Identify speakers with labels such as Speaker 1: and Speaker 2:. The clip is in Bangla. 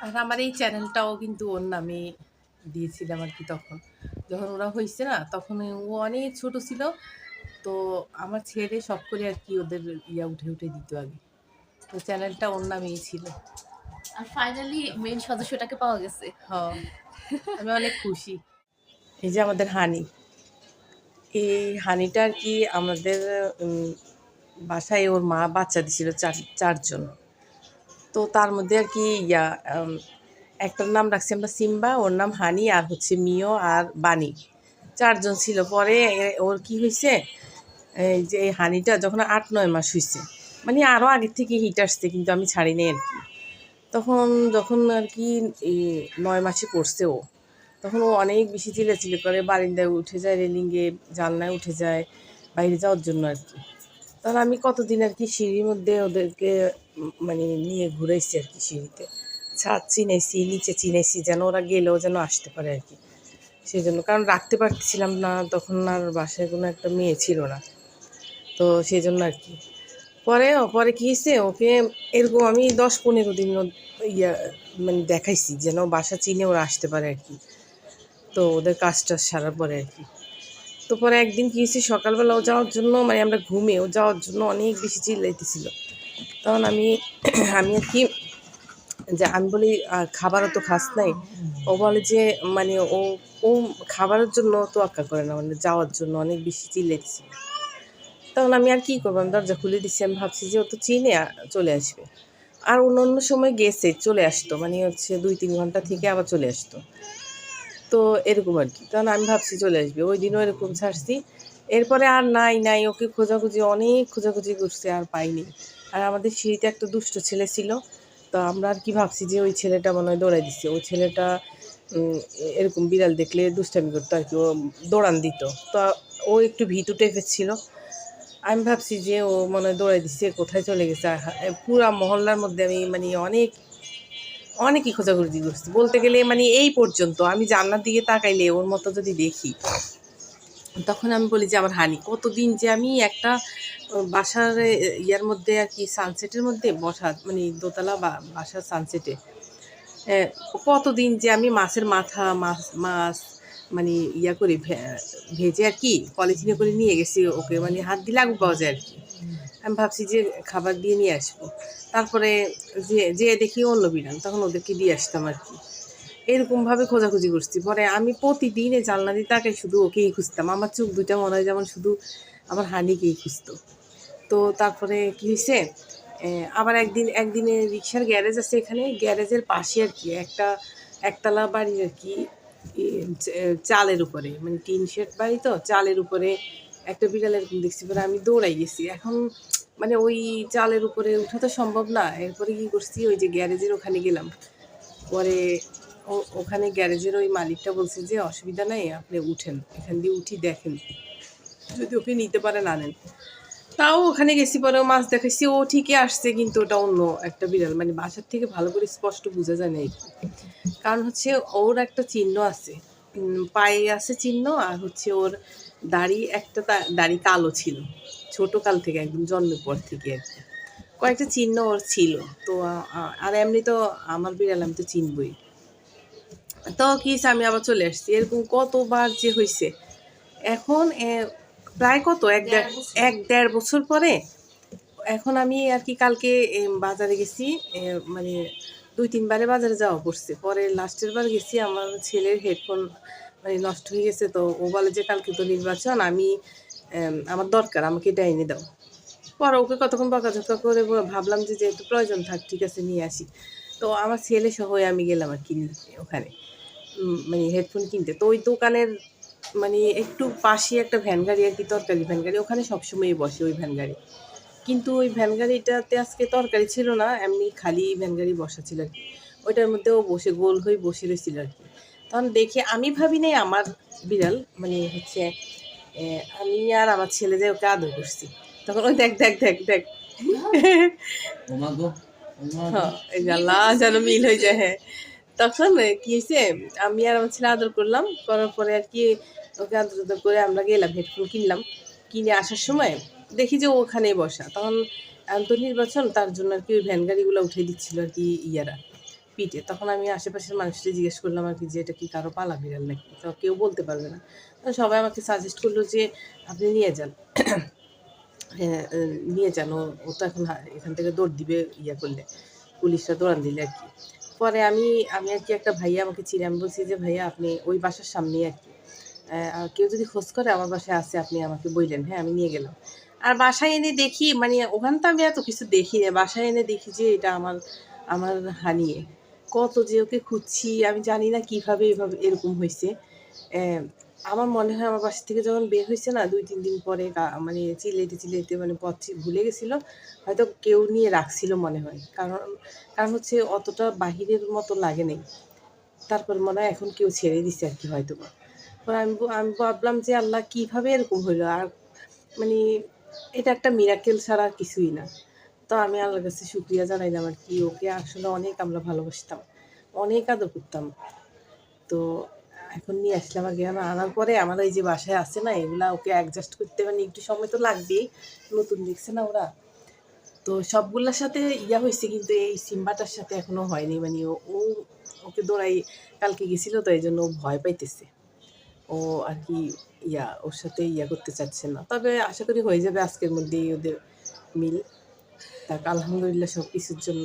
Speaker 1: আর আমার এই চ্যানেলটাও কিন্তু ওর নামে দিয়েছিলাম আর কি। তখন যখন ওরা হয়েছে না, তখন ও অনেক ছোট ছিল। তো আমার ছেলে সব করে আর কি ওদের উঠে উঠে দিত আগে। তো চ্যানেলটা ওর নামেই ছিল।
Speaker 2: আর ফাইনালি মেইন সদস্যটাকে পাওয়া গেছে।
Speaker 1: হ্যাঁ, আমি অনেক খুশি। এই যে আমাদের হানি, এই হানিটা আর কি আমাদের বাসায় ওর মা বাচ্চা দিছিল চারজন। তো তার মধ্যে আর কি একটার নাম রাখছি আমরা সিম্বা, ওর নাম হানি, আর হচ্ছে মিও আর বানি, চারজন ছিল। পরে ওর কি হয়েছে, এই যে এই হানিটা যখন 8-9 মাস হয়েছে, মানে আরও আগের থেকে হিট আসছে, কিন্তু আমি ছাড়ি নাই আর কি। তখন যখন আর কি এই 9 মাসে পড়ছে ও, তখন ও অনেক বেশি চিল্লাচিল্লি করে, বারিন্দায় উঠে যায়, রেলিংয়ে জানলায় উঠে যায় বাইরে যাওয়ার জন্য আর কি। তখন আমি কতদিন আর কি সিঁড়ির মধ্যে ওদেরকে মানে নিয়ে ঘুরাইছি আর কি, সিঁড়িতে ছাদ চিনাইছি, নিচে চিনাইছি, যেন ওরা গেলেও যেন আসতে পারে আর কি। সেই জন্য, কারণ রাখতে পারছিলাম না তখন, আর বাসায় কোনো একটা মেয়ে ছিল না, তো সেই জন্য আর কি। পরে পরে কী হয়েছে, ওকে এরকম আমি 10-15 দিন ইয়া মানে দেখাইছি যেন বাসা চিনে ওরা আসতে পারে আর কি। তো ওদের কাজটা সারার পরে আর কি। তো পরে একদিন কী হয়েছে, সকালবেলা ও যাওয়ার জন্য, মানে আমরা ঘুমে ও যাওয়ার জন্য অনেক বেশি চিল্লাইতেছিল। তখন আমি আমি আর কি, যে আমি বলি খাবারও তো খাস নাই। ও বলে যে মানে ও ও খাবারের জন্য তোয়াক্কা করে না, মানে যাওয়ার জন্য অনেক বেশি চিল্লাইতেছিল। তখন আমি আর কী করবো, আমি দরজা খুলে দিচ্ছি। আমি ভাবছি যে ও তো চিনে চলে আসবে। আর অন্য অন্য সময় গেছে চলে আসতো, মানে হচ্ছে 2-3 ঘন্টা থেকে আবার চলে আসতো। তো এরকম আর কি। তখন আমি ভাবছি চলে আসবে, ওই দিনও এরকম ছাড়ছি। এরপরে আর নাই, ওকে খোঁজাখুঁজি অনেক খোঁজাখুঁজি করছে, আর পাইনি। আর আমাদের সিঁড়িতে একটা দুষ্ট ছেলে ছিল। তো আমরা আর কি ভাবছি যে ওই ছেলেটা মনে হয় দৌড়াই দিচ্ছে। ওই ছেলেটা এরকম বিড়াল দেখলে দুষ্টামি করতো আর কি, ও দৌড়ান দিত। তো ও একটু ভীতু টাইপের ছিল। আমি ভাবছি যে ও মনে হয় দৌড়াই দিচ্ছে, কোথায় চলে গেছে। পুরা মহল্লার মধ্যে আমি মানে অনেকই খোঁজাখুঁজি করছি বলতে গেলে, মানে এই পর্যন্ত আমি জান্নার দিকে তাকাইলে ওর মতো যদি দেখি, তখন আমি বলি যে আমার হানি, কতদিন যে আমি একটা বাসার ইয়ার মধ্যে আর কি, সানসেটের মধ্যে বসা, মানে দোতলা বাসার সানসেটে কতদিন যে আমি মাছের মাথা, মাছ মানে ইয়া করে ভেজে আর কি পলিথিনে করে নিয়ে গেছি ওকে, মানে হাত দিলে আগুন পাওয়া যায় আর কি। আমি ভাবছি যে খাবার দিয়ে নিয়ে আসবো। তারপরে যে দেখি অন্য বিড়াল, তখন ওদেরকে দিয়ে আসতাম আর কি। এরকমভাবে খোঁজাখুঁজি করছি। পরে আমি প্রতিদিন এই জানলা দিয়ে তাকাই, শুধু ওকেই খুঁজতাম। আমার চোখ দুইটা মনে হয় যেমন শুধু আমার হানিকেই খুঁজতো। তো তারপরে কী হয়েছে, আবার একদিনে রিক্সার গ্যারেজ আছে এখানে, গ্যারেজের পাশে আর কি একটা একতলা বাড়ি আর কি, চালের উপরে, মানে টিন শেড বাড়ি, তো চালের উপরে একটা বিড়াল এরকম দেখছি। পরে আমি দৌড়াই গেছি। এখন মানে ওই চালের উপরে উঠা তো সম্ভব না। এরপরে কী করছি, ওই যে গ্যারেজের ওখানে গেলাম। পরে ওখানে গ্যারেজের ওই মালিকটা বলছে যে অসুবিধা নাই, আপনি উঠেন, এখান দিয়ে উঠি দেখেন, যদি ওকে নিতে পারেন আনেন। তাও ওখানে গেছি, পরেও মাছ দেখাইছি, ও ঠিকই আসছে, কিন্তু ওটা অন্য একটা বিড়াল, মানে বাসার থেকে ভালো করে স্পষ্ট বোঝা যায় না আর কি। কারণ হচ্ছে ওর একটা চিহ্ন আছে, পায়ে আছে চিহ্ন, আর হচ্ছে ওর দাড়ি একটা দাড়ি কালো ছিল ছোট কাল থেকে, একদম জন্মের পর থেকে আর কি। কয়েকটা চিহ্ন ওর ছিল। তো আর এমনি তো আমার বিড়াল আমি তো চিনবই। তো কি হয়েছে, আমি আবার চলে আসছি। এরকম কতবার যে হয়েছে। এখন প্রায় কত 1-1.5 বছর পরে এখন আমি আর কি কালকে বাজারে গেছি, মানে 2-3 বারে বাজারে যাওয়া পড়ছে। পরে লাস্টের বার গেছি, আমার ছেলের হেডফোন মানে নষ্ট হয়ে গেছে। তো ও বলে যে কালকে তো নির্বাচন, আমি আমার দরকার, আমাকে এটা এনে দাও। পরে ওকে কতক্ষণ বকাঝকা করে ভাবলাম যে যেহেতু প্রয়োজন থাক, ঠিক আছে নিয়ে আসি। তো আমার ছেলে সহ আমি গেলাম আর কি ওখানে, মানে হেডফোন কিনতে। তো ওই দোকানের মানে একটু পাশে একটা ভ্যান গাড়ি আর কি, তরকারি ভ্যান গাড়ি, ওখানে সবসময়ই বসে ওই ভ্যান গাড়ি। কিন্তু ওই ভ্যান গাড়িটাতে আজকে তরকারি ছিল না, এমনি খালি ভ্যান গাড়ি বসা ছিল আর কি। ওইটার মধ্যে ও বসে গোল হয়ে বসে রয়েছিল আর কি। তখন দেখে আমি ভাবি নাই আমার বিড়াল, মানে হচ্ছে আমি আর আমার ছেলে যে ওকে আদর করছি। তখন ওই দেখ দেখ দেখ দেখ হ্যাঁ, এই আল্লাহ যেন মিল হয়ে যায়। হ্যাঁ, তখন কি হয়েছে, আমি আর আমার ছেলে আদর করলাম, করার পরে আর কি ওকে আদর করে আমরা গেলাম, হেডফোন কিনলাম। কিনে আসার সময় দেখি যে ওখানেই বসা। তখন তো নির্বাচন, তার জন্য আর কি ওই ভ্যান গাড়িগুলো উঠে দিচ্ছিল আর কি ইয়ারা, পিঠে। তখন আমি আশেপাশের মানুষদের জিজ্ঞেস করলাম আর কি যে এটা কি কারো পালা বিড়াল নাকি? তো কেউ বলতে পারবে না। তো সবাই আমাকে সাজেস্ট করলো যে আপনি নিয়ে যান। হ্যাঁ, নিয়ে যান। ও তো এখন এখান থেকে দৌড় দিবে ইয়া করলে, পুলিশরা দৌড়ান দিলে আরকি। পরে আমি আমি আরকি একটা ভাইয়া আমাকে চিনে। আমি বলছি যে, "ভাইয়া আপনি ওই বাসার সামনেই আরকি। কেউ যদি খোঁজ করে আমার বাসায় আছে আপনি আমাকে বইলেন, হ্যাঁ? আমি নিয়ে গেলাম।" আর বাসায় এনে দেখি মানে ওখানে তো আমি এত কিছু দেখি না। বাসায় এনে দেখি যে এটা আমার আমার হানিয়ে। কত যে ওকে খুঁজছি আমি জানি না কিভাবে এভাবে এরকম হইছে। অ্যা আমার মনে হয় আমার বাসা থেকে যখন বের হইছে না ২-৩ দিন পরে মানে চিল্লাইতে মানে পথ ভুলে গেছিল। হয়তো কেউ নিয়ে রাখছিল মনে হয়। কারণ হচ্ছে অতটা বাহিরের মতো লাগে নাই। তারপর মনে হয় এখন কেউ ছেড়ে দিছে আরকি হয়তোবা। পরে আমি ভাবলাম যে আল্লাহ কিভাবে এরকম হইলো? আর মানে এটা একটা মিরাকেল ছাড়া আর কিছুই না। তো আমি আল্লাহর কাছে শুকরিয়া জানাইলাম আরকি। ওকে আসলে অনেক আমরা ভালোবাসতাম। অনেক আদর করতাম। তো এখন নিয়ে আসলাম আগে আনার পরে আমার এই যে বাসায় আছে না এগুলা ওকে অ্যাডজাস্ট করতে মানে একটু সময় তো লাগবেই। নতুন দেখছে না ওরা। তো সবগুলার সাথে ইয়া হইছে কিন্তু এই সিম্বাটার সাথে এখনো হয়নি। মানে ওকে দৌড়াই কালকে গেছিল তো এজন্য ও ভয় পাইতেছে। ও আরকি ওর সাথে করতে চাচ্ছে না। তবে আশা করি হয়ে যাবে আজকের মধ্যেই ওদের মিল। যাক আলহামদুলিল্লাহ সবকিছুর জন্য।